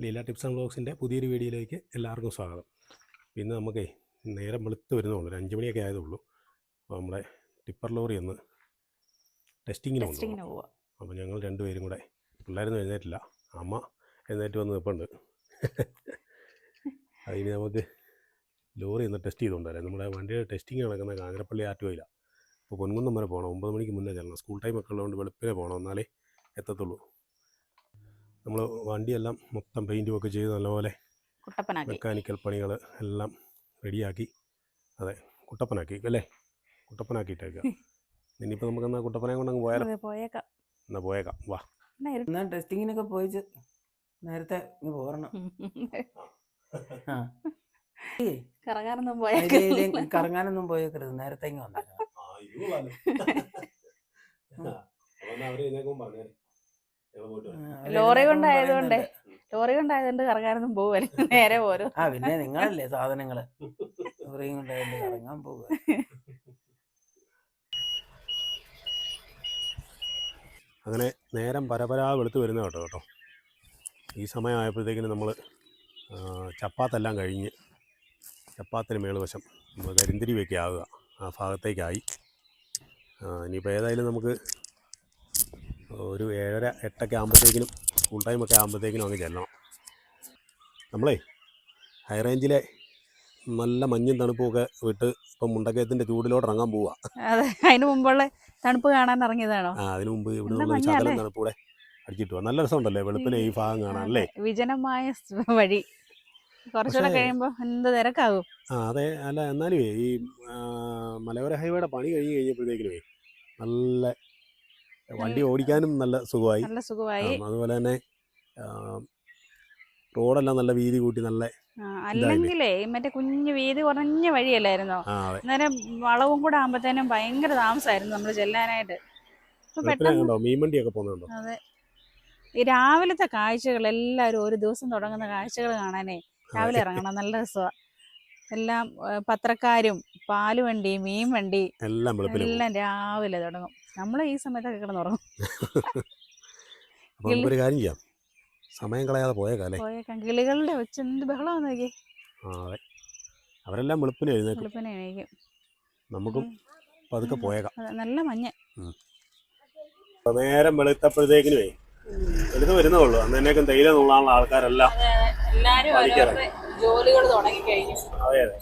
Leela tips and വ്ളോഗ്സിൻ്റെ പുതിയൊരു വീഡിയോയിലേക്ക് എല്ലാവർക്കും സ്വാഗതം. ഇന്ന് നമുക്കേ നേരം വെളുത്ത് വരുന്നുള്ളൂ, ഒരു 5 മണിയൊക്കെ ആയതുള്ളൂ. അപ്പോൾ നമ്മുടെ ടിപ്പർ ലോറി ഒന്ന് ടെസ്റ്റിങ്ങിന് കൊണ്ടുപോകും. അപ്പോൾ ഞങ്ങൾ രണ്ടുപേരും കൂടെ, പിള്ളേരൊന്നും എഴുന്നേറ്റില്ല, അമ്മ എഴുന്നേറ്റ് വന്ന് നിൽപ്പുണ്ട്. അതിന് നമുക്ക് ലോറി ഒന്ന് ടെസ്റ്റ് ചെയ്തുകൊണ്ടുവരാം. നമ്മുടെ വണ്ടിയുടെ ടെസ്റ്റിങ് നടക്കുന്ന കാഞ്ഞിരപ്പള്ളി ആറ്റുവയിലാണ്. അപ്പോൾ പൊൻകുന്നം വരെ പോകണം, 9 മണിക്ക് മുന്നേ ചെല്ലണം. സ്കൂൾ ടൈമൊക്കെ ഉള്ളതുകൊണ്ട് വെളുപ്പിനെ പോകണം, എന്നാലേ എത്തത്തുള്ളൂ. നമ്മൾ വണ്ടിയെല്ലാം മൊത്തം പെയിൻറ്റും ഒക്കെ ചെയ്ത് നല്ലപോലെ മെക്കാനിക്കൽ പണികൾ എല്ലാം റെഡിയാക്കി, അതെ കുട്ടപ്പനാക്കി അല്ലേ, കുട്ടപ്പനാക്കിയിട്ടേക്കുക. ഇനിയിപ്പോൾ നമുക്കെന്നാൽ കുട്ടപ്പനെ കൊണ്ടങ്ങ് പോയേക്കാം. എന്നാൽ പോയേക്കാം, വാ. എന്നാൽ ടെസ്റ്റിങ്ങിനൊക്കെ പോയിച്ച് നേരത്തെ പോരണം. കറങ്ങാനൊന്നും പോയേക്കരുത്, നേരത്തെ വന്നേക്കാം. ലോറി കൊണ്ടായതുകൊണ്ട് കറങ്ങാനൊന്നും പോവല്ലേ, നേരെ പോരും. പിന്നെ നിങ്ങളല്ലേ സാധനങ്ങള് ലോറിയും കൊണ്ടായതുകൊണ്ട് കറങ്ങാൻ പോവുക. അങ്ങനെ നേരം പരപരാ വെളുത്ത് വരുന്ന കേട്ടോ. ഈ സമയമായപ്പോഴത്തേക്കിന് നമ്മൾ ചപ്പാത്തെല്ലാം കഴിഞ്ഞ്, ചപ്പാത്തിന് മേളുവശം കരിന്തിരി വയ്ക്കുക ആവുക, ആ ഭാഗത്തേക്കായി. ഇനിയിപ്പോൾ ഏതായാലും നമുക്ക് ഒരു 7:30, 8 ആകുമ്പോഴത്തേക്കിനും, സ്കൂൾ ടൈമൊക്കെ ആകുമ്പോഴത്തേക്കിനും അങ്ങ് ചെല്ലണം. നമ്മളേ ഹൈ റേഞ്ചിലെ നല്ല മഞ്ഞും തണുപ്പുമൊക്കെ വിട്ട് ഇപ്പം മുണ്ടക്കയത്തിൻ്റെ ചൂടിലോട്ട് ഇറങ്ങാൻ പോവുക. അതെ, അതിന് മുമ്പുള്ള തണുപ്പ് കാണാൻ ഇറങ്ങിയതാണോ? അതിന് മുമ്പ് ഇവിടെ നിന്ന് ശകലം തണുപ്പൂടെ അടിച്ചിട്ട് പോവാം. നല്ല രസമുണ്ടല്ലേ വെളുപ്പിനെ ഈ ഭാഗം കാണാൻ അല്ലേ? വിജനമായ വഴി, കുറച്ചുകൂടെ കഴിയുമ്പോൾ എന്ത് തിരക്കാകും. അതെ. അല്ല എന്നാലും ഈ മലയോര ഹൈവേയുടെ പണി കഴിഞ്ഞപ്പോഴത്തേക്കിനുമേ നല്ല വണ്ടി ഓടിക്കാനും നല്ല സുഖമായി. അതുപോലെ തന്നെ റോഡെല്ലാം നല്ല വീതി കൂട്ടി, നല്ല അല്ലെങ്കിലേ മറ്റേ കുഞ്ഞു വീതി കുറഞ്ഞ വഴിയല്ലായിരുന്നോ, അന്നേരം വളവും കൂടെ ആകുമ്പോഴത്തേനും ഭയങ്കര താമസമായിരുന്നു നമ്മൾ ചെല്ലാനായിട്ട്. മീൻവണ്ടിയൊക്കെ പോകുന്നുണ്ടോ? അതെ, ഈ രാവിലത്തെ കാഴ്ചകൾ എല്ലാവരും ഒരു ദിവസം തുടങ്ങുന്ന കാഴ്ചകൾ കാണാനേ രാവിലെ ഇറങ്ങണം, നല്ല രസമാണ്. എല്ലാം പത്രക്കാരും പാലുവണ്ടി മീൻ വണ്ടി എല്ലാം രാവിലെ തുടങ്ങും. നമ്മൾ ഈ സമയത്തൊക്കെ കിടന്നുറങ്ങും. സമയം കളയാതെ പോയേക്കാം. കിളികളുടെ ഒച്ച എന്ത് ബഹളം നോക്കി. അതെ, അവരെല്ലാം വെളുപ്പിനെ എഴുന്നേക്കും. നമുക്കും പതുക്കെ പോയേക്കാം. നല്ല മഞ്ഞ്. നേരം വെളുത്തപ്പോഴത്തേക്കിനുമേ വലുത് വരുന്നേ ഉള്ളൂ. അന്നേക്കും തേയില നുള്ളാനുള്ള ആൾക്കാരെല്ലാം ജോലികൾ തുടങ്ങി കഴിഞ്ഞു. അതെ അതെ,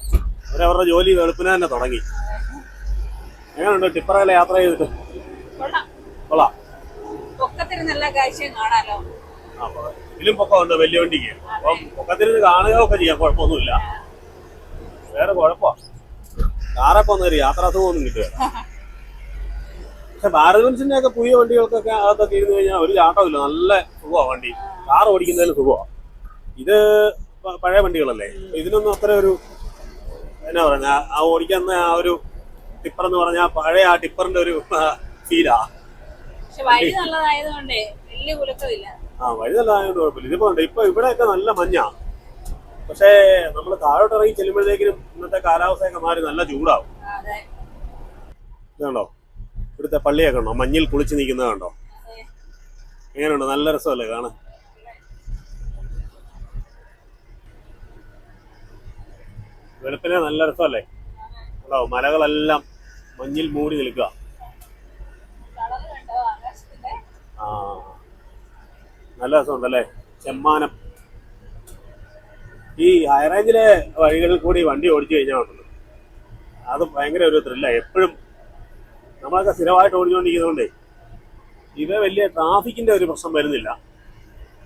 അവരവരുടെ ജോലി വെളുപ്പിനെ തന്നെ തുടങ്ങി. എങ്ങനെയുണ്ട് ടിപ്പറയിലെ യാത്ര ചെയ്തിട്ട്? കൊള്ളാം. പൊക്കത്തിരുന്ന് കാഴ്ചയും കാണാലോ. ഇതിലും പൊക്കമുണ്ട് വലിയ വണ്ടിക്ക്. അപ്പം പൊക്കത്തിരുന്ന് കാണുകയൊക്കെ ചെയ്യാം, കുഴപ്പമൊന്നുമില്ല. വേറെ കുഴപ്പമാണ്, കാറൊക്കെ ഒന്നും യാത്രാസുഖമൊന്നും കിട്ടുക. പക്ഷെ ഭാരത് ബെൻസിന്റെ ഒക്കെ പുതിയ വണ്ടികൾക്കൊക്കെ അകത്തൊക്കെ ഇരുന്ന് കഴിഞ്ഞാൽ ഒരു ചാട്ടമില്ല, നല്ല സുഖമാണ് വണ്ടി. കാർ ഓടിക്കുന്നതിന് സുഖമാണ്. ഇത് പഴയ വണ്ടികളല്ലേ, ഇതിനൊന്നും അത്ര ഒരു എന്നാ പറഞ്ഞ ആ ഓടിക്കുന്ന ആ ഒരു ടിപ്പർ എന്ന് പറഞ്ഞാൽ പഴയ ആ ടിപ്പറിന്റെ ഒരു ഫീലാ. വഴി നല്ലതായതുകൊണ്ട് വലിയ കുലുക്കമില്ല. വഴി നല്ലതായതുകൊണ്ട് കുഴപ്പമില്ല. ഇതിപ്പോ ഇപ്പൊ ഇവിടെയൊക്കെ നല്ല മഞ്ഞാ, പക്ഷേ നമ്മൾ താഴോട്ട് ഇറങ്ങി ചെല്ലുമ്പോഴത്തേക്കിനും ഇന്നത്തെ കാലാവസ്ഥയൊക്കെ മാറി നല്ല ചൂടാവും. ഇതുണ്ടോ ഇവിടുത്തെ പള്ളിയൊക്കെ ഉണ്ടോ, മഞ്ഞിൽ കുളിച്ച് നിൽക്കുന്നത് കണ്ടോ? എങ്ങനെയുണ്ട്? നല്ല രസമല്ലേ കാണാൻ? വെളുപ്പിനെ നല്ല രസമല്ലേ? ഉണ്ടോ, മലകളെല്ലാം മഞ്ഞിൽ മൂടി നിൽക്കുക. നല്ല രസമുണ്ടല്ലേ? ചെമ്മാനം. ഈ ഹൈ റേഞ്ചിലെ വഴികളിൽ കൂടി വണ്ടി ഓടിച്ചു കഴിഞ്ഞാൽ അത് ഭയങ്കര ഒരു ത്രില്ലാണ്. എപ്പോഴും നമ്മളൊക്കെ സ്ഥിരമായിട്ട് ഓടിച്ചുകൊണ്ടിരിക്കുന്നതുകൊണ്ടേ ഇത് വലിയ ട്രാഫിക്കിന്റെ ഒരു പ്രശ്നം വരുന്നില്ല.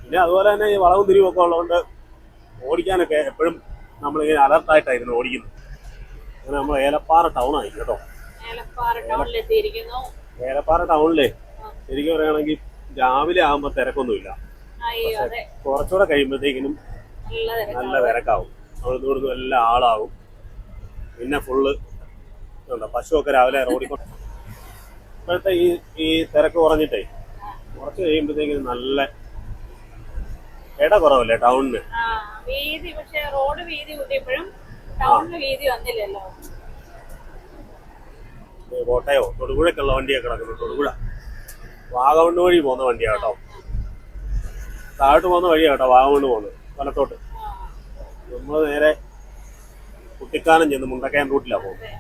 പിന്നെ അതുപോലെ തന്നെ ഈ വളവും തിരിവൊക്കെ ഉള്ളതുകൊണ്ട് ഓടിക്കാനൊക്കെ എപ്പോഴും നമ്മളിങ്ങനെ അലർട്ടായിട്ടായിരുന്നു ഓടിക്കുന്നത്. അങ്ങനെ നമ്മൾ ഏലപ്പാറ ടൗണായി കേട്ടോ. ഏലപ്പാറ ടൗണിലെ ശരിക്കും പറയുകയാണെങ്കിൽ രാവിലെ ആകുമ്പോൾ തിരക്കൊന്നുമില്ല, കുറച്ചുകൂടെ കഴിയുമ്പോഴത്തേക്കിനും നല്ല തിരക്കാവും. അവിടെ നിന്ന് എല്ലാം ആളാവും. പിന്നെ ഫുള്ള് പശുവൊക്കെ രാവിലെ റോഡിൽ കൊണ്ട് ഇപ്പോഴത്തെ ഈ തിരക്ക് കുറഞ്ഞിട്ടേ കുറച്ച് കഴിയുമ്പോഴത്തേക്കിനും നല്ല ഇട കുറവല്ലേ ടൗണിന്. കോട്ടയോ തൊടുപുഴക്കുള്ള വണ്ടിയൊക്കെ കിടക്കുന്നു. തൊടുപുഴ വാഗമൺ വഴി പോകുന്ന വണ്ടിയാണ് കേട്ടോ. താഴോട്ട് പോകുന്ന വഴിയാണ് കേട്ടോ, വാഗമണ് പോകുന്നത് വലത്തോട്ട്. നമ്മൾ നേരെ കുട്ടിക്കാനം ചെന്ന് മുണ്ടക്കയം റൂട്ടിലാണ് പോകുന്നത്.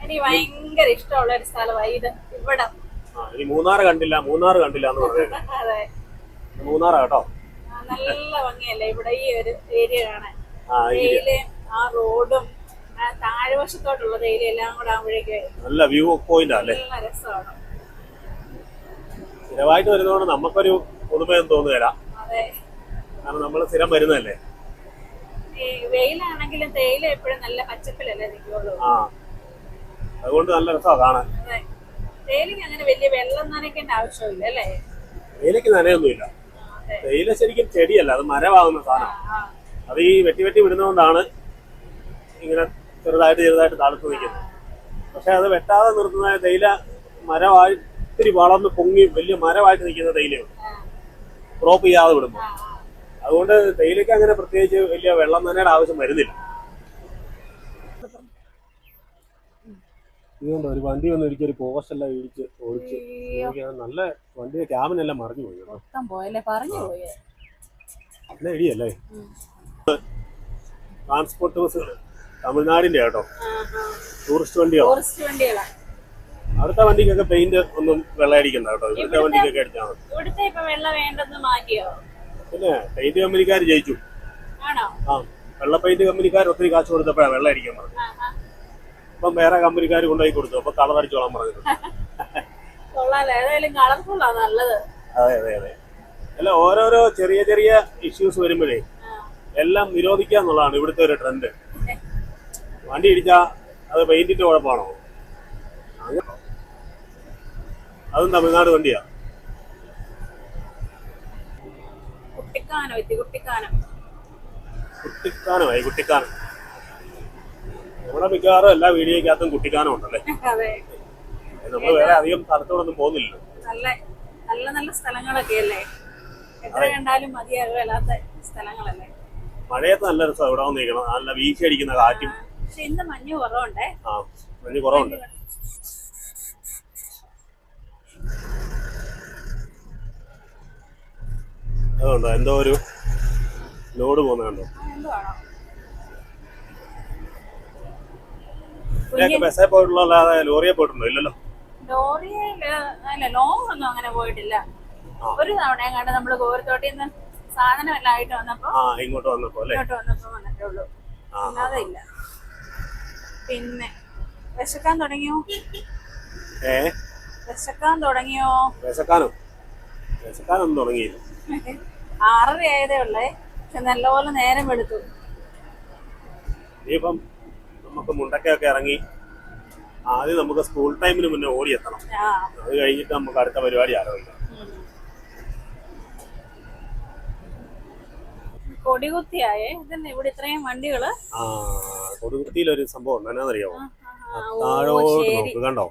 എനിക്ക് ഭയങ്കര ഇഷ്ടമുള്ള ഒരു സ്ഥലമാണ് ഇത്. ഇവിടെ ഇനി മൂന്നാർ കണ്ടില്ല എന്ന് പറഞ്ഞത്. അതെ, മൂന്നാറാ കേട്ടോ. നല്ല ഭംഗിയല്ലേ ഇവിടെ ഈ ഒരു ഏരിയ കാണാൻ. തേയിലയും ആ റോഡും താഴ്വശത്തോട്ടുള്ള തേയില എല്ലാം കൂടെ ആകുമ്പോഴേക്ക് നല്ല വ്യൂ പോയിന്റ് അല്ലേ, നല്ല രസമാണ്. സ്ഥിരമായിട്ട് വരുന്നതുകൊണ്ട് നമുക്കൊരു പുതുമയൊന്നും തോന്നുകയില്ല. അതെ, കാരണം നമ്മൾ സ്ഥിരം വരുന്നതല്ലേ. ഈ വെയിലാണെങ്കിലും തേയില എപ്പോഴും നല്ല പച്ചപ്പിലല്ലേ നിൽക്കുള്ളൂ. അതുകൊണ്ട് നല്ല രസമാണ് കാണാൻ. അതെ, തേയിലക്ക് അങ്ങനെ വലിയ വെള്ളം നനയ്ക്കേണ്ട ആവശ്യമില്ല അല്ലേ. തേയിലക്ക് നനയൊന്നുമില്ല. തേയില ശരിക്കും ചെടിയല്ല, അത് മരമാകുന്ന സാധനം. അത് ഈ വെട്ടി വിടുന്നതുകൊണ്ടാണ് ഇങ്ങനെ ചെറുതായിട്ട് തണുത്ത് നിൽക്കുന്നത്. പക്ഷെ അത് വെട്ടാതെ നിർത്തുന്ന തേയില മരമായി ഇത്തിരി വളർന്ന് പൊങ്ങി വലിയ മരമായിട്ട് നിൽക്കുന്ന തേയിലയുണ്ട്, ക്രോപ്പ് ചെയ്യാതെ വിടുമ്പോൾ. അതുകൊണ്ട് തേയിലയ്ക്ക് അങ്ങനെ പ്രത്യേകിച്ച് വലിയ വെള്ളം നനയുടെ ആവശ്യം വരുന്നില്ല. ഇതുകൊണ്ട് ഒരു വണ്ടി വന്ന് ഒരിക്കൽ ഒരു പോസ്റ്റ് എല്ലാം ഇടിച്ച് ഓടിച്ച് നല്ല വണ്ടിയുടെ ക്യാബിനെല്ലാം മറിഞ്ഞു പോയി. നല്ല ഇടിയല്ലേ. ട്രാൻസ്പോർട്ട് ബസ്സുകൾ തമിഴ്നാടിന്റെ കേട്ടോ, ടൂറിസ്റ്റ് വണ്ടികളാണ്. അടുത്ത വണ്ടിക്കൊക്കെ പെയിന്റ് ഒന്നും വെള്ളയടിക്കണ്ട കേട്ടോ, ഇവിടുത്തെ വണ്ടിക്കൊക്കെ അടിച്ചാൽ മതി. പിന്നെ പെയിന്റ് കമ്പനിക്കാർ ജയിച്ചു. വെള്ള പെയിന്റ് കമ്പനിക്കാർ ഒത്തിരി കാശ് കൊടുത്തപ്പോഴാണ് വെള്ളം അടിക്കാൻ പറഞ്ഞത്. ഇപ്പം വേറെ കമ്പനിക്കാർ കൊണ്ടുപോയി കൊടുത്തു, അപ്പൊ കളർ അടിച്ചോളാൻ പറഞ്ഞിട്ടുണ്ട്. അതെ. അല്ല, ഓരോരോ ചെറിയ ഇഷ്യൂസ് വരുമ്പോഴേ എല്ലാം നിരോധിക്കുക എന്നുള്ളതാണ് ഇവിടുത്തെ ഒരു ട്രെൻഡ്. വണ്ടി ഇടിച്ചാ അത് പെയിന്റിന്റെ കുഴപ്പമാണോ? അതും തമിഴ്നാട് വണ്ടിയാ. കുട്ടിക്കാനം നമ്മുടെ മിക്കവാറും എല്ലാ വീഡിയോക്കകത്തും കുട്ടിക്കാനം ഉണ്ടല്ലേ. നമ്മൾ വേറെ അധികം സ്ഥലത്തോടൊന്നും പോകുന്നില്ലല്ലോ. നല്ല നല്ല സ്ഥലങ്ങളൊക്കെ അല്ലേ, എത്ര കണ്ടാലും മതിയാകാത്ത സ്ഥലങ്ങളല്ലേ. മഴയത്ത് നല്ല രസം ഇവിടെ വന്നിരിക്കണം, നല്ല വീശി അടിക്കുന്ന കാറ്റും. പക്ഷെ ഇന്ന് മഞ്ഞ് കുറവുണ്ടേ. മഞ്ഞ് കുറവുണ്ട്. അതുകൊണ്ടോ എന്തോ ഒരു ലോഡ് പോകുന്ന കണ്ടോ. ബസ്സേ പോയിട്ടുള്ള അല്ലാതെ ലോറിയെ പോയിട്ടുണ്ടോ? ഇല്ലല്ലോ. ലോറിയല്ല, ലോങ് ഒന്നും അങ്ങനെ പോയിട്ടില്ല. ഒരു തവണ കണ്ട് നമ്മള് കോരത്തോട്ടിൽ നിന്ന് സാധനം എല്ലാം ആയിട്ട് വന്നപ്പോ ഇങ്ങോട്ട് വന്നപ്പോ വന്നിട്ടേ ഉള്ളൂ, അല്ലാതെ ഇല്ല. പിന്നെ വിശക്കാൻ തുടങ്ങിയോ? വിശക്കാനൊന്നും തുടങ്ങിയില്ല. 6:30 ആയതേ ഉള്ളേ, പക്ഷെ നല്ലപോലെ നേരം എടുത്തു. ഇനിയിപ്പം നമുക്ക് മുണ്ടക്കയൊക്കെ ഇറങ്ങി ആദ്യം നമുക്ക് സ്കൂൾ ടൈമിന് മുന്നേ ഓടിയെത്തണം. അത് കഴിഞ്ഞിട്ട് നമുക്ക് അടുത്ത പരിപാടി ആലോചിക്കാം. കൊടികുത്തിയായേ ഇതന്നെ ഇവിടെ ഇത്രയും വണ്ടികള്. കൊടികുത്തിയിലൊരു സംഭവം എന്നാന്നറിയാമോ? താഴോട്ട് നോക്ക്, കണ്ടോ?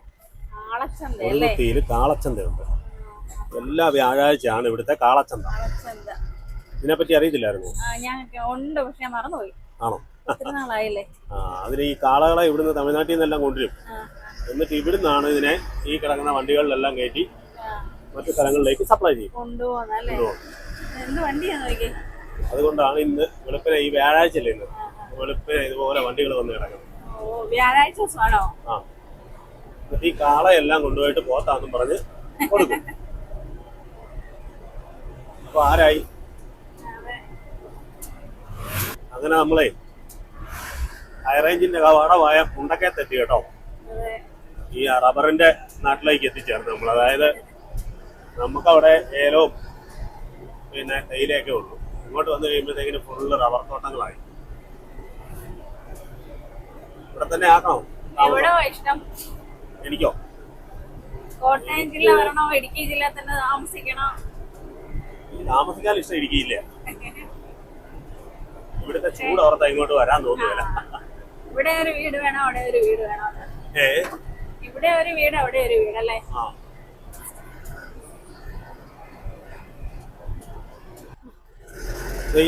കൊടികുത്തിയില് കാളച്ചന്തയുണ്ട്. എല്ലാ വ്യാഴാഴ്ചയാണ് ഇവിടുത്തെ കാളച്ചന്ത. ഇതിനെപ്പറ്റി അറിയത്തില്ലായിരുന്നു? ഉണ്ട്, പക്ഷെ ഞാൻ മറന്നുപോയി. ആണോ? നാളായില്ലേ. അതിന് ഈ കാളകളെ ഇവിടുന്ന് തമിഴ്നാട്ടിൽ നിന്നെല്ലാം കൊണ്ടുവരും. എന്നിട്ട് ഇവിടുന്നാണ് ഇതിനെ ഈ കിടക്കുന്ന വണ്ടികളിലെല്ലാം കയറ്റി മറ്റു സ്ഥലങ്ങളിലേക്ക് സപ്ലൈ ചെയ്യും. അതുകൊണ്ടാണ് ഇന്ന് വെളുപ്പിനെ, ഈ വ്യാഴാഴ്ച അല്ലേ ഇന്ന്, വെളുപ്പിനെ ഇതുപോലെ വണ്ടികൾ വന്ന് കിടക്കുന്നത്. എന്നിട്ട് ഈ കാളയെല്ലാം കൊണ്ടുപോയിട്ട് പോത്താന്നും പറഞ്ഞ് കൊടുക്കും. അപ്പൊ ആരായി? അങ്ങനെ നമ്മളെ ഹൈറേഞ്ചിന്റെ കവാടമായ മുണ്ടക്കയത്തെത്തി കേട്ടോ. ഈ റബ്ബറിന്റെ നാട്ടിലേക്ക് എത്തിച്ചേർന്ന് നമ്മൾ. അതായത് നമുക്കവിടെ ഏലവും പിന്നെ തേയിലയൊക്കെ ഉള്ളൂ. ഇങ്ങോട്ട് വന്നു കഴിയുമ്പോഴത്തേക്കിന് ഫുള്ള് റബ്ബർ തോട്ടങ്ങളായി. ഇവിടെ തന്നെ ആക്കണോ? എനിക്കോ? കോട്ടയം ജില്ല വരണോ, ഇടുക്കി ജില്ല തന്നെ താമസിക്കണോ? താമസിക്കാൻ ഇഷ്ടം ഇടുക്കിയില്ല. ഇവിടുത്തെ ചൂട് ഓർത്താ ഇങ്ങോട്ട് വരാൻ തോന്നുന്നില്ല. ഇവിടെ ഒരു വീട് വേണോ, അവിടെ ഒരു വീട് വേണോ? ഇവിടെ ഒരു വീട്, അവിടെ ഒരു വീട് അല്ലേ?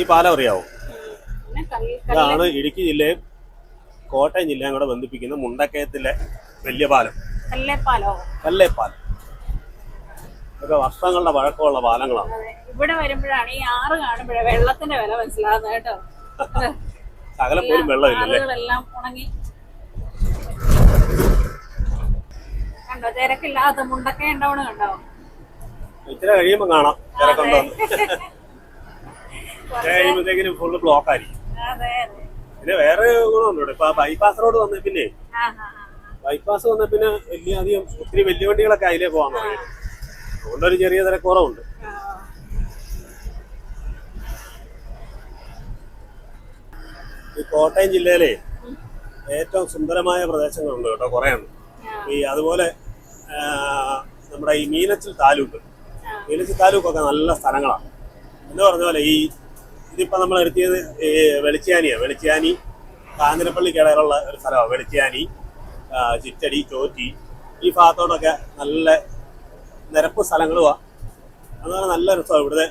ഈ പാലം അറിയാവോ? ഇതാണ് ഇടുക്കി ജില്ലയും കോട്ടയം ജില്ലയും കൂടെ ബന്ധിപ്പിക്കുന്ന മുണ്ടക്കയത്തിലെ വലിയ പാലം. കല്ലേപ്പാലോ? കല്ലേപ്പാലം. ഇതൊക്കെ വർഷങ്ങളുടെ പഴക്കമുള്ള പാലങ്ങളാണ്. ഇവിടെ വരുമ്പോഴാണ് ഈ ആറ് കാണുമ്പോഴേ വെള്ളത്തിന്റെ വില മനസ്സിലാകുന്നത് കേട്ടോ. ശകലം പോലും വെള്ളമില്ലല്ലേ? ആളുകളെല്ലാം ഉണങ്ങി കണ്ടോ, തിരക്കില്ലാത്ത മുണ്ടൊക്കെ ഉണ്ടാവണം കണ്ടോ. ഇച്ചിരി കഴിയുമ്പോ കാണാം തിരക്കുണ്ടോ. കഴിയുമ്പോഴത്തേക്കിനും ഫുള്ള് ബ്ലോക്ക് ആയിരിക്കും. പിന്നെ വേറെ ഗുണമുണ്ട്. ഇപ്പൊ ബൈപ്പാസ് റോഡ് വന്ന പിന്നെ ബൈപ്പാസ് വന്ന പിന്നെ വലിയ അധികം ഒത്തിരി വലിയ വണ്ടികളൊക്കെ അതിലേ പോകാൻ തുടങ്ങി. അതുകൊണ്ടൊരു ചെറിയ തിരക്കുറവുണ്ട്. ഈ കോട്ടയം ജില്ലയിലെ ഏറ്റവും സുന്ദരമായ പ്രദേശങ്ങളുണ്ട് കേട്ടോ, കുറേ ഉണ്ട്. ഈ അതുപോലെ നമ്മുടെ ഈ മീനച്ചിൽ താലൂക്ക് താലൂക്കൊക്കെ നല്ല സ്ഥലങ്ങളാണ്. എന്ന് പറഞ്ഞ പോലെ ഈ ഇതിപ്പോൾ നമ്മൾ എടുത്തിയത് ഈ വെളിച്ചിയാനി കാഞ്ഞിരപ്പള്ളിക്കിടയിലുള്ള ഒരു സ്ഥലമാണ്. വെളിച്ചിയാനി, ചിറ്റടി, ചോറ്റി ഈ ഭാഗത്തോടൊക്കെ നല്ല നിരപ്പ് സ്ഥലങ്ങളുമാണ്. അതുപോലെ നല്ല രസമാണ് ഇവിടുത്തെ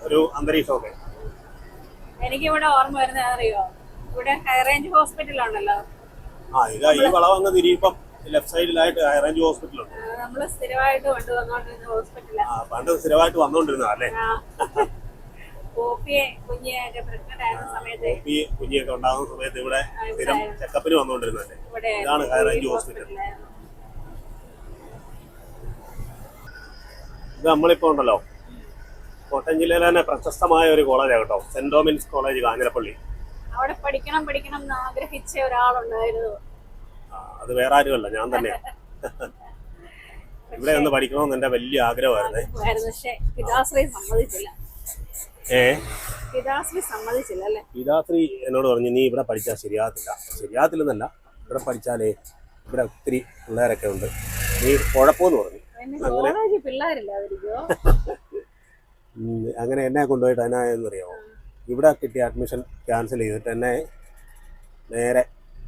ഒരു അന്തരീക്ഷമൊക്കെ. എനിക്കിവിടെ ഓർമ്മ വരുന്നത് അറിയോ, ഇവിടെ ഹൈറേഞ്ച് ഹോസ്പിറ്റൽ ഉണ്ടല്ലോ. ഇതാ ഈ വളവങ്ങ് തിരിയിപ്പം ലെഫ്റ്റ് സൈഡിലായിട്ട് ഹൈറേഞ്ച് ഹോസ്പിറ്റലുണ്ട്. നമ്മള് സ്ഥിരമായിട്ട് കൊണ്ടുവന്നോണ്ടിരുന്ന ഹോസ്പിറ്റലാണ്. പണ്ട് സ്ഥിരമായിട്ട് വന്നോണ്ടിരുന്ന അല്ലേ? കുഞ്ഞിയൊക്കെ ഉണ്ടാകുന്ന സമയത്ത് ഇവിടെ സ്ഥിരം ചെക്കപ്പിന് വന്നോണ്ടിരുന്നല്ലേ. ഇതാണ് ഹൈറേഞ്ച് ഹോസ്പിറ്റൽ. ഇത് നമ്മളിപ്പോ ഉണ്ടല്ലോ കോട്ടയം ജില്ലയിലെ തന്നെ പ്രശസ്തമായ ഒരു കോളേജാണ് കേട്ടോ, സെന്റ് ഡോമിനിക്സ് കോളേജ് കാഞ്ഞിരപ്പള്ളി. അവിടെ പഠിക്കണം എന്ന് ആഗ്രഹിച്ച ഒരാളുണ്ടായിരുന്നു. അത് വേറെ ആരുമല്ല, ഞാൻ തന്നെയാണ്. ഇവിടെ ഒന്ന് പഠിക്കണമെന്ന് എന്റെ വലിയ ആഗ്രഹമായിരുന്നേ. പക്ഷേ പിതാശ്രീ സമ്മതിച്ചില്ല. പിതാശ്രീ എന്നോട് പറഞ്ഞു, നീ ഇവിടെ പഠിച്ചാൽ ശരിയാകത്തില്ലെന്നല്ല, ഇവിടെ പഠിച്ചാലേ ഇവിടെ ഒത്തിരി പിള്ളേരൊക്കെ ഉണ്ട്, നീ കുഴപ്പമെന്ന് പറഞ്ഞു. അങ്ങനെ എന്നെ കൊണ്ടുപോയിട്ട് എന്നായെന്ന് അറിയാമോ, ഇവിടെ കിട്ടിയ അഡ്മിഷൻ ക്യാൻസൽ ചെയ്തിട്ട് എന്നെ നേരെ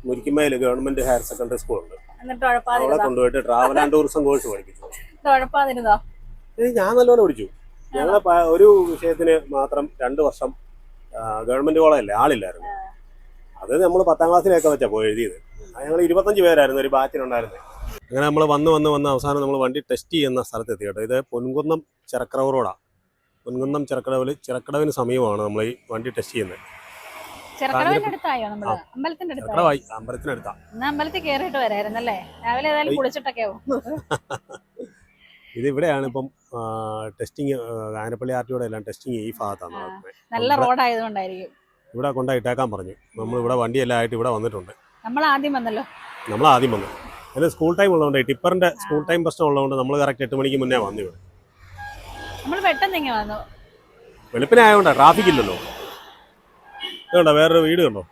മുരിക്കുമേൽ ഗവൺമെന്റ് ഹയർ സെക്കൻഡറി സ്കൂളുണ്ട്, അവിടെ കൊണ്ടുപോയിട്ട് ട്രാവൽ ആൻഡ് ടൂറിസം കോഴ്സ് പഠിപ്പിച്ചു. ഞാൻ നല്ലപോലെ പഠിച്ചു. ഞങ്ങളെ ഒരു വിഷയത്തിന് മാത്രം 2 വർഷം ഗവൺമെന്റ് കോളേജല്ലേ, ആളില്ലായിരുന്നു. അത് നമ്മൾ 10ാം ക്ലാസ്സിലൊക്കെ വെച്ചാൽ പോയി എഴുതിയത്. ഞങ്ങൾ 25 പേരായിരുന്നു ഒരു ബാച്ചിലുണ്ടായിരുന്നത്. അങ്ങനെ നമ്മൾ വന്ന് അവസാനം നമ്മൾ വണ്ടി ടെസ്റ്റ് ചെയ്യുന്ന സ്ഥലത്തെത്തി കേട്ടോ. ഇത് പൊൻകുന്നം ചിറക്കടവ് റോഡാണ്. പൊൻകുന്നം ചിറക്കടവിന് സമീപമാണ് നമ്മൾ ഈ വണ്ടി ടെസ്റ്റ് ചെയ്യുന്നത്. അമ്പലത്തിനടുത്താ. അമ്പലത്തിൽ കേറിയിട്ട് വരായിരുന്നല്ലേ, രാവിലെ ഏതായാലും കുളിച്ചിട്ടൊക്കെ ഇത് ഇവിടെയാണ് ഇപ്പം ടെസ്റ്റിങ്. കാഞ്ഞിരപ്പള്ളി ആർടിയുടെ എല്ലാം ടെസ്റ്റിങ് ഈ ഭാഗത്താണ്. നല്ല റോഡായതുകൊണ്ടായിരിക്കും. ഇവിടെ കൊണ്ടിട്ടേക്കാൻ പറഞ്ഞു. നമ്മൾ ഇവിടെ വണ്ടിയെല്ലാം ആയിട്ട് ഇവിടെ വന്നിട്ടുണ്ട്. നമ്മൾ ആദ്യം വന്നു. അതിന് സ്കൂൾ ടൈം ഉള്ളതുകൊണ്ട്, ടിപ്പറിന്റെ സ്കൂൾ ടൈം പ്രശ്നം ഉള്ളതുകൊണ്ട് നമ്മൾ കറക്റ്റ് 8 മണിക്ക് മുന്നേ വന്നു. ഇവിടെ നമ്മൾ പെട്ടെന്ന് വന്നു. വെളുപ്പിനായതുകൊണ്ടാ, ട്രാഫിക് ഇല്ലല്ലോ. ഇതുണ്ടോ വേറൊരു വീട് കണ്ടോ,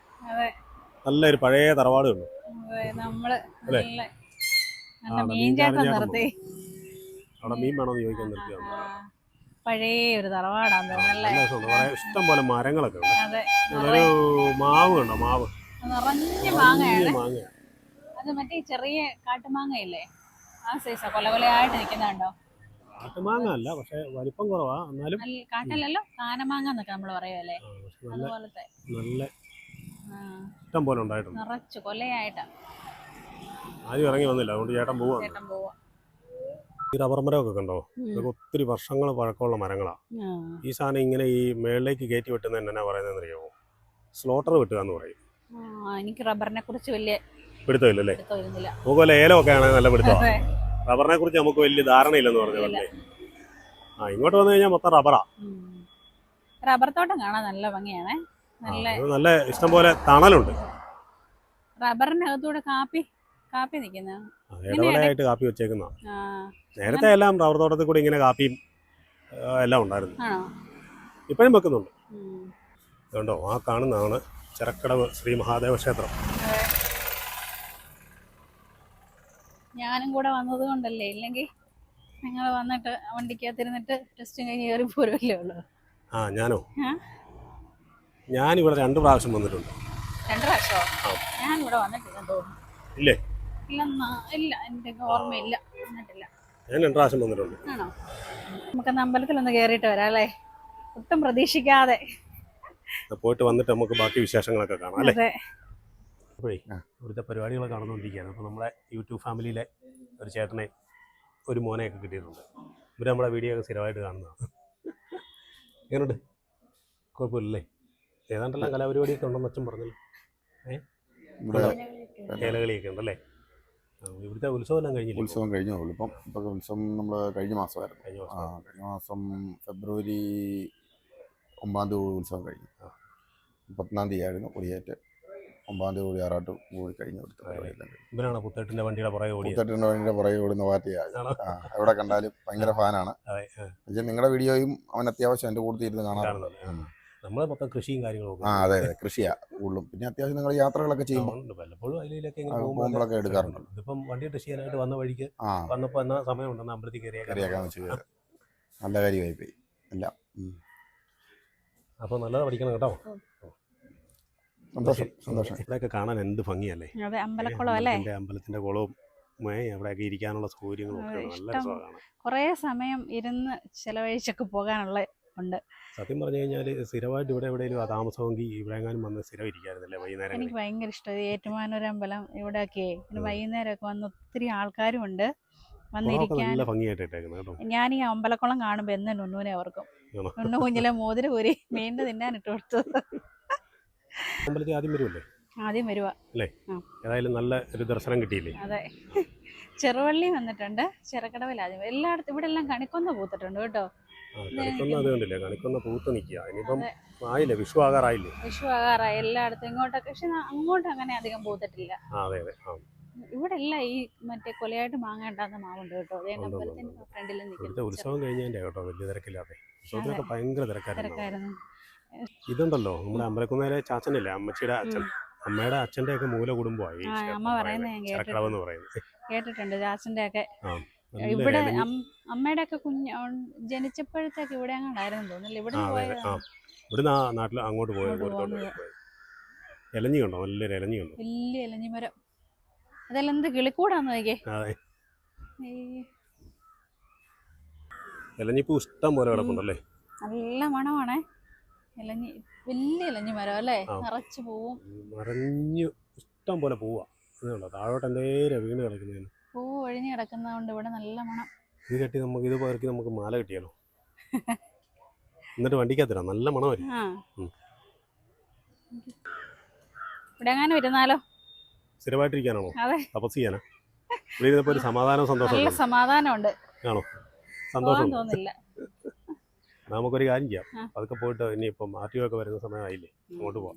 നല്ലൊരു പഴയ തറവാട് കണ്ടോ. അവിടെ മീൻ വേണോന്ന് ചോദിക്കാൻ നിർത്തിയാണ്. പഴയ ഒരു തറവാടാണ്. ഇഷ്ടം പോലെ മരങ്ങളൊക്കെ ഉണ്ട്. ഒരു മാവ് കണ്ടോ, മാവ് നിറഞ്ഞ മാങ്ങയാണ്. അത് മറ്റേ ചെറിയ കാട്ടുമാങ്ങയില്ലേ, ആ സൈസാ കൊലകൊലയായിട്ട് നിൽക്കുന്നുണ്ടോ. കാട്ടുമാങ്ങ അല്ല, പക്ഷെ വലിപ്പം കുറവാ. എന്നാലും കാട്ടല്ലല്ലോ, കാനമാങ്ങ എന്നൊക്കെ നമ്മൾ പറയുമല്ലേ, അതുപോലത്തെ നല്ല ഇഷ്ടം പോലെ ഉണ്ടായിട്ടുണ്ട്. നിറച്ചു കൊലയായിട്ടാ. ആരും ഇറങ്ങി വന്നില്ല, അതുകൊണ്ട് ചേട്ടൻ പോവാ. ഈ റബ്ബർ മരമൊക്കെ കണ്ടോ, ഇതൊക്കെ ഒത്തിരി വർഷങ്ങൾ പഴക്കമുള്ള മരങ്ങളാണ്. ഈ സാധനം ഇങ്ങനെ ഈ മേളിലേക്ക് കയറ്റി വെട്ടുന്നതിന് എന്നാ പറയുന്നതെന്ന് അറിയാമോ, സ്ലോട്ടർ വെട്ടുക എന്ന് പറയും. എനിക്ക് റബ്ബറിനെ കുറിച്ച് വലിയ പിടുത്തമില്ലല്ലേ. നമുക്കല്ല ഏലമൊക്കെ ആണെങ്കിൽ നല്ല പിടുത്തമാണ്. റബ്ബറിനെ കുറിച്ച് നമുക്ക് വലിയ ധാരണയില്ലെന്ന് പറഞ്ഞല്ലേ. ഇങ്ങോട്ട് വന്നു കഴിഞ്ഞാൽ മൊത്തം റബ്ബറാ. റബ്ബർ തോട്ടം കാണാൻ നല്ല ഭംഗിയാണ്. നല്ല ഇഷ്ടം പോലെ തണലുണ്ട്. റബ്ബറിനകത്തൂടെ കാപ്പി നിൽക്കുന്ന ഇടവേളയായിട്ട് കാപ്പി വെച്ചേക്കുന്ന. നേരത്തെ എല്ലാം റബ്ബർ തോട്ടത്തിൽ കൂടി ഇങ്ങനെ കാപ്പിയും എല്ലാം ഉണ്ടായിരുന്നു. ഇപ്പോഴും വെക്കുന്നുണ്ട്. അതുകൊണ്ടോ ആ കാണുന്നതാണ് ചിറക്കടവ് ശ്രീ മഹാദേവ ക്ഷേത്രം. ഞാനും കൂടെ വന്നത് കൊണ്ടല്ലേ, ഇല്ലെങ്കിൽ നിങ്ങൾ വന്നിട്ട് വണ്ടിക്കകത്തിരുന്നിട്ട് ടെസ്റ്റും കഴിഞ്ഞ് കയറി പോരുമല്ലേ ഉള്ളൂ. ഞാനോ, ഞാനിവിടെ 2 പ്രാവശ്യം വന്നിട്ടുണ്ട്. 2 പ്രാവശ്യമോ? ഞാനിവിടെ വന്നിട്ടില്ലെന്ന് തോന്നുന്നു. ഇല്ലേ? ഇല്ല, എൻ്റെ ഓർമ്മയില്ല, വന്നിട്ടില്ല. ഞാൻ 2 പ്രാവശ്യം വന്നിട്ടുണ്ട്. ആണോ? നമുക്കൊന്ന് അമ്പലത്തിലൊന്ന് കയറിയിട്ട് വരാം അല്ലേ, ഒട്ടും പ്രതീക്ഷിക്കാതെ. പോയിട്ട് വന്നിട്ട് നമുക്ക് ബാക്കി വിശേഷങ്ങളൊക്കെ കാണാം അല്ലേ. അപ്പോഴേ ഇവിടുത്തെ പരിപാടികളൊക്കെ നടന്നുകൊണ്ടിരിക്കുകയാണ്. അപ്പോൾ നമ്മളെ യൂട്യൂബ് ഫാമിലിയിലെ ഒരു ചേട്ടനെ ഒരു മോനെയൊക്കെ കിട്ടിയിട്ടുണ്ട്. ഇവർ നമ്മുടെ വീഡിയോ ഒക്കെ സ്ഥിരമായിട്ട് കാണുന്നതാണ്. എങ്ങനെയുണ്ട്? കുഴപ്പമില്ലല്ലേ? ഏതാണ്ടെല്ലാം കലാപരിപാടിയൊക്കെ ഉണ്ടെന്ന് അച്ഛൻ പറഞ്ഞല്ലോ. കേലകളിയൊക്കെ ഉണ്ടല്ലേ? ഇവിടുത്തെ ഉത്സവം എല്ലാം കഴിഞ്ഞില്ല? ഉത്സവം കഴിഞ്ഞേ ഉള്ളൂ. ഇപ്പം ഉത്സവം നമ്മൾ കഴിഞ്ഞ മാസമായിരുന്നു. കഴിഞ്ഞ മാസം ഫെബ്രുവരി 9 തീയതി ഉത്സവം കഴിഞ്ഞു. 14 തീയതി ആയിരുന്നു കൊടിയേറ്റ്. 9 തീയതി ആറാട്ട് കൂടി കഴിഞ്ഞു. ഇവരാണ് പുത്തേട്ടിൻ്റെ വണ്ടിയുടെ പുറകെ ഓടി? പുത്തേട്ടിൻ്റെ വണ്ടിയുടെ പുറകെ ഓടുന്ന പാർട്ടിയാണ്. എവിടെ കണ്ടാലും ഭയങ്കര ഫാനാണ്. നിങ്ങളുടെ വീഡിയോയും അവൻ അത്യാവശ്യം എൻ്റെ കൂട്ടത്തിൽ ഇരുന്ന് കാണാറുണ്ട്. നമ്മൾ മൊത്തം കൃഷിയും കാര്യങ്ങളൊക്കെ. അതെ കൃഷിയാ കൂടുതലും. പിന്നെ അത്യാവശ്യം നിങ്ങൾ യാത്രകളൊക്കെ ചെയ്യുമ്പോൾ വല്ലപ്പോഴും അതിലൊക്കെ പോകുമ്പോഴൊക്കെ എടുക്കാറുണ്ട്. ഇതിപ്പം വണ്ടി ടെസ്റ്റ് ചെയ്യാനായിട്ട് വന്ന വഴിക്ക് വന്നപ്പോൾ എന്നാ സമയം ഉണ്ടെന്ന് അമ്പലത്തിൽ കയറിയാക്കാന്ന് വെച്ച് നല്ല കാര്യമായി പോയി എല്ലാം. അപ്പോൾ നല്ലത് പഠിക്കണം കേട്ടോ. സന്തോഷം സന്തോഷം. ഇവിടെയൊക്കെ കാണാൻ എന്ത് ഭംഗിയല്ലേ? അമ്പലത്തിന്റെ കുളവും അവിടെയൊക്കെ ഇരിക്കാനുള്ള സൗകര്യങ്ങളും ഒക്കെ നല്ല രസമാണ്. കുറേ സമയം ഇരുന്ന് ചെലവഴിച്ചൊക്കെ പോകാനുള്ള ഉണ്ട്. സത്യം പറഞ്ഞു കഴിഞ്ഞാൽ സ്ഥിരമായിട്ട് ഇവിടെ എവിടെയെങ്കിലും ആ താമസമെങ്കിൽ ഇവിടെ എങ്ങാനും വന്ന് സ്ഥിരം ഇരിക്കാറുണ്ടല്ലേ വൈകുന്നേരം? എനിക്ക് ഭയങ്കര ഇഷ്ടം ഏറ്റുമാനൂർ അമ്പലം ഇവിടെയൊക്കെ. പിന്നെ വൈകുന്നേരമൊക്കെ വന്ന് ഒത്തിരി ആൾക്കാരും ഉണ്ട് വന്നിരിക്കാൻ. നല്ല ഭംഗിയായിട്ടേക്കുന്നത് കേട്ടോ. ഞാൻ ഈ അമ്പലക്കുളം കാണുമ്പോൾ എന്ന് നുന്നൂനെ ഓർക്കും. നുന്നു കുഞ്ഞിലെ മോതിര ഊരി മീനിന് തിന്നാൻ ഇട്ട് കൊടുത്തു. അമ്പലത്തിൽ ആദ്യം വരുമല്ലേ? ആദ്യം വരുവാ അല്ലേ? ഏതായാലും നല്ല ഒരു ദർശനം കിട്ടിയില്ലേ? അതെ. ചെറുവള്ളി വന്നിട്ടുണ്ട്, ചിറക്കടവിൽ ആദ്യം. എല്ലായിടത്തും ഇവിടെ എല്ലാം കണിക്കൊന്ന പൂത്തിട്ടുണ്ട് കേട്ടോ. കണിക്കൊന്ന അത് കണ്ടില്ലേ? കണിക്കൊന്ന പൂത്ത് നിൽക്കുക. ഇനിയിപ്പം ആയില്ലേ? വിഷു ആകാറായില്ലേ? വിഷു ആകാറായി എല്ലായിടത്തും. ഇങ്ങോട്ടൊക്കെ പക്ഷെ അങ്ങോട്ട് അങ്ങനെ അധികം പൂത്തിട്ടില്ല. അതെ അതെ. ഇവിടെ എല്ലാം ഈ മറ്റേ കൊലയായിട്ട് മാങ്ങ ഉണ്ടാകുന്ന മാവുണ്ട് കേട്ടോ. അമ്പലത്തിന്റെ ഫ്രണ്ടിൽ നിൽക്കുന്നത്. ഉത്സവം കഴിഞ്ഞതിന്റെ കേട്ടോ വലിയ തിരക്കില്ലാതെ. ഉത്സവത്തിനൊക്കെ ഭയങ്കര തിരക്കായിരുന്നു. ഇതുണ്ടല്ലോ നമ്മുടെ അമ്പലക്കുന്നേലെ ചാച്ചനല്ലേ, അമ്മച്ചിയുടെ അച്ഛൻ, അമ്മയുടെ അച്ഛൻ്റെ ഒക്കെ മൂല കുടുംബമായി അമ്മ പറയുന്നത് ഞാൻ കേട്ടിട്ടുണ്ട്. ചാച്ചന്റെ ഒക്കെ ആ ഇവിടെ അമ്മയുടെ ഒക്കെ ജനിച്ചപ്പോഴത്തേക്ക് ഇവിടെ അങ്ങോട്ടായിരുന്നു തോന്നുന്നില്ല. ഇവിടെ ഇവിടുന്ന് ആ നാട്ടിൽ അങ്ങോട്ട് പോയത്. ഇലഞ്ഞി കണ്ടോ? നല്ലൊരു ഇലഞ്ഞി കണ്ടോ? വലിയ ഇലഞ്ഞി മരം. അതെല്ലാം എന്ത് കിളിക്കൂടാന്ന് നോക്കിയേ. ഇലഞ്ഞിപ്പൂ ഇഷ്ടം പോലെ കിടപ്പുണ്ടല്ലേ? നല്ല മണമാണേ. ഇലഞ്ഞി വലിയ ഇലഞ്ഞി മരം അല്ലേ? നിറച്ച് പോവും, നിറഞ്ഞു ഇഷ്ടം പോലെ പോവാ. ഇതുണ്ടോ താഴോട്ട് എന്തേലും വീണ് കിടക്കുന്നതിന്? പൂ ഒഴിഞ്ഞ് കിടക്കുന്നതുകൊണ്ട് ഇവിടെ നല്ല മണം. ഇത് കെട്ടി നമുക്ക് ഇത് പേർക്ക് നമുക്ക് മാല കിട്ടിയാലോ? എന്നിട്ട് വണ്ടിക്കകത്തിടാം. നല്ല മണമായിരിക്കും. ഇവിടെ എങ്ങാനും ഇരുന്നാലോ? സ്ഥിരമായിട്ടിരിക്കാനാണോ? തപസ് ചെയ്യാനാ? ഇവിടെ ഇരുന്നപ്പോ ഒരു സമാധാനവും സന്തോഷം. നല്ല സമാധാനമുണ്ട്. ആണോ? സന്തോഷം തോന്നില്ല. നമുക്കൊരു കാര്യം ചെയ്യാം. അതൊക്കെ പോയിട്ട് ഇനിയിപ്പം RTO ഒക്കെ വരുന്ന സമയമായില്ലേ, അങ്ങോട്ട് പോവാം.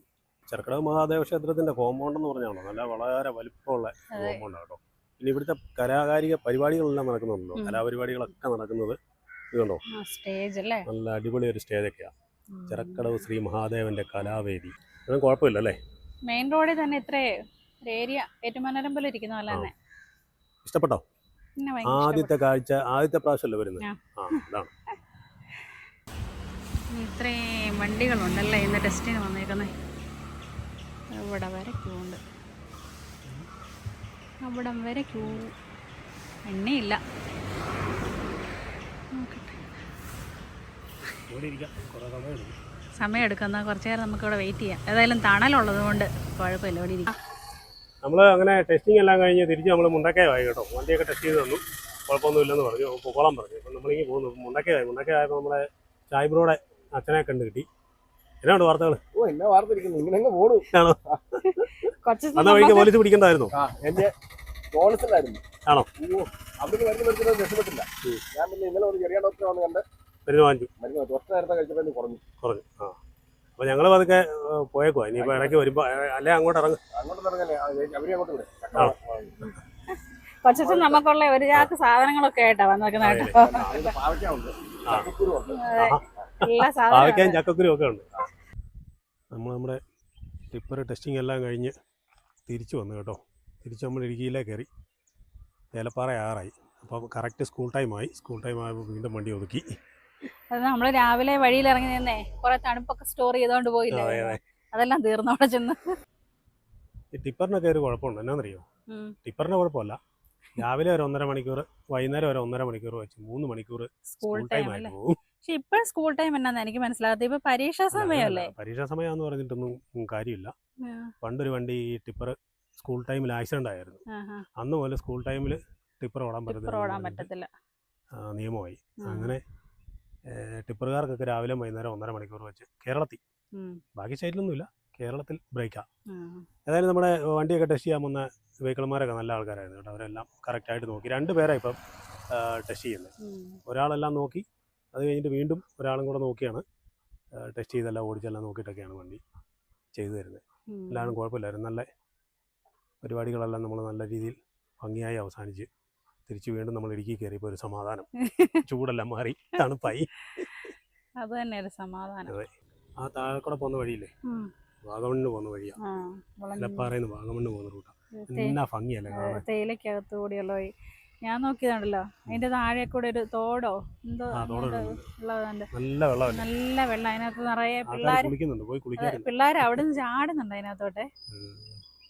ചെറുക്കടവ് മഹാദേവ ക്ഷേത്രത്തിന്റെ കോമ്പൗണ്ട് എന്ന് പറഞ്ഞാണോ നല്ല വളരെ വലിപ്പമുള്ള കോമ്പൗണ്ടാണ് കേട്ടോ. പിന്നെ ഇവിടുത്തെ കലാകാരിക പരിപാടികളെല്ലാം നടക്കുന്നുണ്ടല്ലോ. കലാപരിപാടികളൊക്കെ നടക്കുന്നത് ഇതുണ്ടോ? സ്റ്റേജ് അല്ലേ? നല്ല അടിപൊളി ഒരു സ്റ്റേജൊക്കെയാണ്. ചെറുക്കടവ് ശ്രീ മഹാദേവന്റെ കലാവേദി. അതൊന്നും കുഴപ്പമില്ല അല്ലേ? മെയിൻ റോഡിൽ തന്നെ ഇത്രേ ഒരു ഏരിയ ഏറ്റുമാനൂരം പോലെ ഇരിക്കുന്ന പോലെ തന്നെ. ഇഷ്ടപ്പെട്ടോ? ആദ്യത്തെ കാഴ്ച ആദ്യത്തെ പ്രാവശ്യമല്ലേ വരുന്നത്? അതാണ്. ഇത്രയും വണ്ടികളുണ്ടല്ലേ ഇന്ന് ടെസ്റ്റിന് വന്നേക്കുന്നത്. ഇവിടെ വരെ ക്യൂ ഉണ്ട്. അവിടം വരെ ക്യൂ. എണ്ണയില്ല. സമയം എടുക്കുന്ന കുറച്ച് നേരം നമുക്കിവിടെ വെയിറ്റ് ചെയ്യാം. ഏതായാലും തണലുള്ളത് കൊണ്ട് കുഴപ്പമില്ല, ഇവിടെ ഇരിക്കാം. നമ്മൾ അങ്ങനെ ടെസ്റ്റിംഗ് എല്ലാം കഴിഞ്ഞ് തിരിച്ച് നമ്മൾ മുണ്ടക്കയമായി കേട്ടോ. വണ്ടിയൊക്കെ ടെസ്റ്റ് ചെയ്ത് തന്നു, കുഴപ്പമൊന്നുമില്ലെന്ന് പറഞ്ഞു, പൊക്കോളം പറഞ്ഞു. അപ്പം നമ്മളിങ്ങനെ പോകുന്നു. മുണ്ടക്കയായപ്പോൾ നമ്മളെ ചായ്ബ്രോടെ അച്ഛനെ കണ്ട് കിട്ടി. എന്നാണ് വാർത്തകൾ? ആണോ? അന്ന് വഴിക്ക് പോലീസ് പിടിക്കണ്ടായിരുന്നോ? ആണോ? മരുന്ന് വാങ്ങിച്ചു കുറഞ്ഞു. അപ്പൊ ഞങ്ങള് പതുക്കെ പോയേക്കുവാ. ഇനിയിപ്പോ ഇടയ്ക്ക് വരുമ്പോ അല്ലെ അങ്ങോട്ട് ഇറങ്ങും. കൊച്ചു നമുക്കുള്ള ഒരു ചാക്ക് സാധനങ്ങളൊക്കെ ആയിട്ടാ വന്നേക്കുന്നത് കേട്ടോ. പാവയ്ക്കായും ചക്കക്കുരും ഒക്കെ ഉണ്ട്. നമ്മുടെ ടിപ്പർ ടെസ്റ്റിംഗ് എല്ലാം കഴിഞ്ഞ് തിരിച്ചു വന്നു കേട്ടോ. തിരിച്ച് നമ്മൾ ഇടുക്കിയിലേ കയറി. ഏലപ്പാറ ആറായി. അപ്പോൾ കറക്റ്റ് സ്കൂൾ ടൈമായി. സ്കൂൾ ടൈം ആയപ്പോൾ വീണ്ടും വണ്ടി ഒതുക്കി. അത് നമ്മൾ രാവിലെ വഴിയിൽ ഇറങ്ങി നിന്നേ കുറെ തണുപ്പൊക്കെ സ്റ്റോർ ചെയ്തോണ്ട് പോയില്ലേ, അതെല്ലാം തീർന്നോടെ ചെന്ന്. ഈ ടിപ്പറിനൊക്കെ ഒരു കുഴപ്പമുണ്ട്. എന്നാന്നറിയോ? ടിപ്പറിന്റെ കുഴപ്പമല്ല, രാവിലെ ഒരു 1.5 മണിക്കൂർ, വൈകുന്നേരം ഒരു 1.5 മണിക്കൂർ വെച്ച് 3 മണിക്കൂർ സ്കൂൾ ടൈം ആയി പോകും. പക്ഷെ ഇപ്പൊ സ്കൂൾ ടൈം എന്നാന്ന് എനിക്ക് മനസ്സിലാകാത്ത. ഇപ്പൊ പരീക്ഷാ സമയമല്ലേ? പരീക്ഷാ സമയമാണെന്ന് പറഞ്ഞിട്ടൊന്നും കാര്യമില്ല. പണ്ടൊരു വണ്ടി ടിപ്പർ സ്കൂൾ ടൈമിൽ ആക്സിഡൻ്റ് ആയിരുന്നു. അന്ന് മുതൽ സ്കൂൾ ടൈമിൽ ടിപ്പർ ഓടാൻ പറ്റത്തില്ല നിയമമായി. അങ്ങനെ ടിപ്പറുകാർക്കൊക്കെ രാവിലെ വൈകുന്നേരം 1.5 മണിക്കൂർ വെച്ച് കേരളത്തിൽ, ബാക്കി സ്റ്റേറ്റിലൊന്നുമില്ല, കേരളത്തിൽ ബ്രേക്കാണ്. ഏതായാലും നമ്മുടെ വണ്ടിയൊക്കെ ടെസ്റ്റ് ചെയ്യാൻ വന്ന വെഹിക്കിൾമാരൊക്കെ നല്ല ആൾക്കാരായിരുന്നു കേട്ടോ. അവരെല്ലാം കറക്റ്റായിട്ട് നോക്കി. 2 പേരാണ് ഇപ്പം ടെസ്റ്റ് ചെയ്യുന്നത്. ഒരാളെല്ലാം നോക്കി, അത് കഴിഞ്ഞിട്ട് വീണ്ടും ഒരാളും കൂടെ നോക്കിയാണ് ടെസ്റ്റ് ചെയ്തെല്ലാം ഓടിച്ചെല്ലാം നോക്കിയിട്ടൊക്കെയാണ് വണ്ടി ചെയ്തു തരുന്നത്. എല്ലാവരും കുഴപ്പമില്ലായിരുന്നു. നല്ല പരിപാടികളെല്ലാം നമ്മൾ നല്ല രീതിയിൽ ഭംഗിയായി അവസാനിച്ച് തിരിച്ച് വീണ്ടും നമ്മൾ ഇടുക്കി കയറിയപ്പോൾ ഒരു സമാധാനം. ചൂടെല്ലാം മാറി, തണുപ്പായി. അത് തന്നെ ഒരു സമാധാനം. അതെ. ആ താഴെ കൂടെ പോകുന്ന വഴിയില്ലേ, വാഗമണ്ണിന് പോകുന്ന വഴിയാണ്. എലപ്പാറയിൽ നിന്ന് വാഗമണ്ണിന് പോകുന്ന റൂട്ടാണ്. എന്നാ ഭംഗിയല്ലേ കാണാൻ. തേയിലക്കകത്ത് കൂടിയുള്ള വഴി. ഞാൻ നോക്കിയതാണല്ലോ, അതിന്റെ താഴെ കൂടെ ഒരു തോടോ എന്തോ ഉള്ളതുണ്ട്. നല്ല വെള്ളം, നല്ല വെള്ളം. അതിനകത്ത് നിറയെ കുളിക്കുന്നുണ്ട്. പോയി കുളിക്കാൻ പിള്ളേർ അവിടെ നിന്ന് ചാടുന്നുണ്ട് അതിനകത്തോട്ടെ.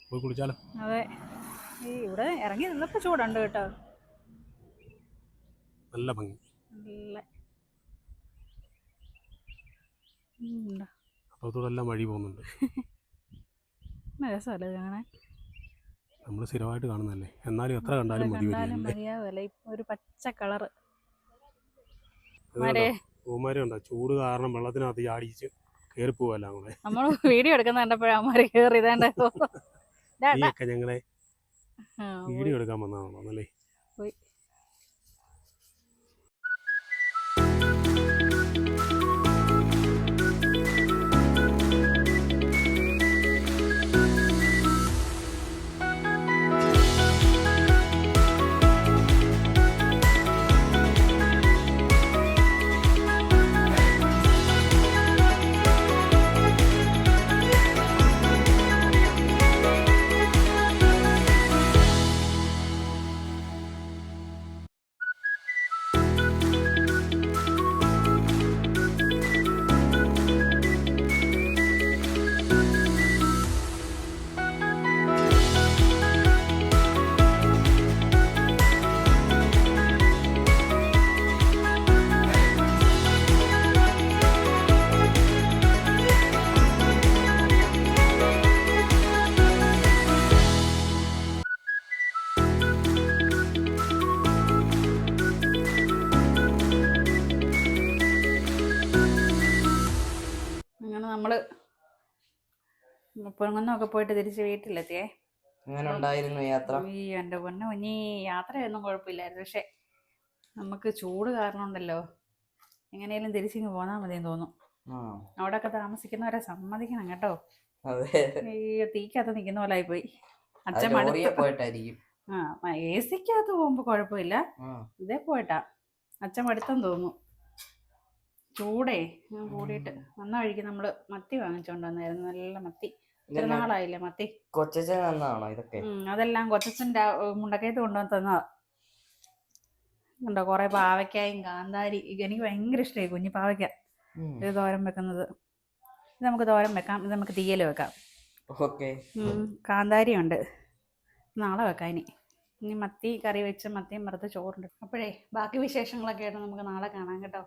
പോയി കുളിച്ചാലോ? അതെ. ഈ ഇവിടെ ഇറങ്ങി നിന്നപ്പോ ചൂടുണ്ട് കേട്ടോ. നല്ല ഭംഗി. അപ്പുറത്തൂടെല്ലാം വഴി പോകുന്നുണ്ട്. രസമല്ലേ കാണാൻ? നമ്മൾ സ്ഥിരമായിട്ട് കാണുന്നല്ലേ, എന്നാലും എത്ര കണ്ടാലും മതിയാവില്ല. ഒരു പച്ച കളറ് പൂമാരുണ്ടോ, ചൂട് കാരണം വെള്ളത്തിനകത്ത് ചാടിച്ച് കയറി പോവെല്ലാം കൂടെ. നമ്മൾ വീഡിയോ എടുക്കുന്ന കണ്ടപ്പോഴാമാര് കയറി നീയൊക്കെ ഞങ്ങളെ വീഡിയോ എടുക്കാൻ വന്നതാണോ അല്ലേ? നമ്മള് പൊങ്ങന്നൊക്കെ പോയിട്ട് തിരിച്ച് വീട്ടിലെത്തിയേ. അങ്ങനെ ഉണ്ടായിരുന്നു യാത്ര. അയ്യോ എൻ്റെ പൊന്നു കുഞ്ഞി, യാത്രയൊന്നും കുഴപ്പമില്ലായിരുന്നു. പക്ഷെ നമുക്ക് ചൂട് കാരണം ഉണ്ടല്ലോ, എങ്ങനെയാലും തിരിച്ചിങ്ങ് പോന്നാ മതിയെന്ന് തോന്നും. അവിടെയൊക്കെ താമസിക്കുന്നവരെ സമ്മതിക്കണം കേട്ടോ. ഈ തീക്കകത്ത് നിൽക്കുന്ന പോലെ ആയിപ്പോയി. അച്ഛൻ പോയിട്ടായിരിക്കും. AC ക്കകത്ത് പോകുമ്പോ കുഴപ്പമില്ല, ഇതേ പോയിട്ടാ അച്ഛൻ മടുത്തെന്ന് തോന്നുന്നു. ചൂടേ കൂടിയിട്ട് വന്ന വഴിക്ക് നമ്മള് മത്തി വാങ്ങിച്ചോണ്ട് വന്നായിരുന്നു. നല്ല മത്തി. ഇത്ര നാളായില്ലേ മത്തി. ഇതൊക്കെ അതെല്ലാം കൊച്ചച്ഛൻ്റെ മുണ്ടക്കയത്ത് കൊണ്ടുവന്ന് തന്നതാ. ഉണ്ടോ കുറെ പാവയ്ക്കായും കാന്താരി. എനിക്ക് ഭയങ്കര ഇഷ്ടമായി കുഞ്ഞി പാവയ്ക്ക ഇത് തോരൻ വെക്കുന്നത്. ഇത് നമുക്ക് തോരൻ വെക്കാം, ഇത് നമുക്ക് തീയൽ വെക്കാം. കാന്താരി ഉണ്ട്, നാളെ വെക്കാം. ഇനി മത്തി കറി വെച്ച് മത്തിയും വറുത്ത് ചോറുണ്ട്. അപ്പോഴേ ബാക്കി വിശേഷങ്ങളൊക്കെ ആയിട്ട് നമുക്ക് നാളെ കാണാം കേട്ടോ.